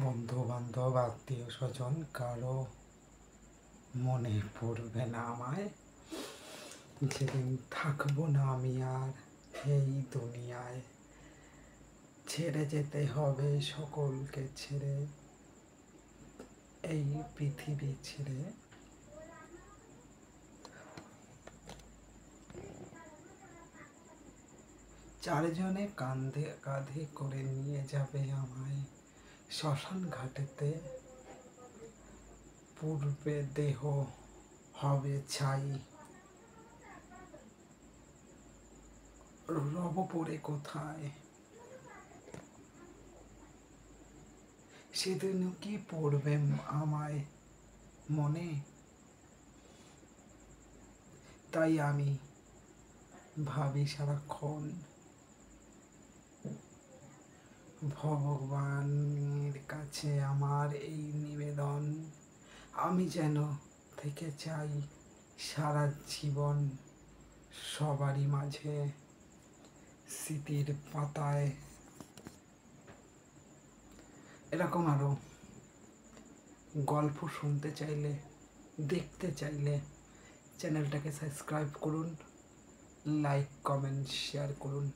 বন্ধু বান্ধব আত্মীয় স্বজন কারো মনে পড়বে না আমায়, যেদিন থাকবো না আমি আর এই দুনিয়ায়। ছেড়ে যেতে হবে সকলকে ছেড়ে, এই পৃথিবী ছেড়ে। চারজনে কাঁধে কাঁধে করে নিয়ে যাবে আমায় শ্মশান ঘাটেতে। পূর্বে দেহ হবে ছাই, রব পড়ে কোথায়? সেদিন কি পড়বে আমায় মনে? তাই আমি ভাবি সারাক্ষণ, ভগবানের কাছে আমার এই নিবেদন, আমি যেন থেকে চাই সারা জীবন সবারই মাঝে, স্মৃতির পাতায়। এরকম আরো গল্প শুনতে চাইলে, দেখতে চাইলে চ্যানেলটাকে সাবস্ক্রাইব করুন, লাইক কমেন্ট শেয়ার করুন।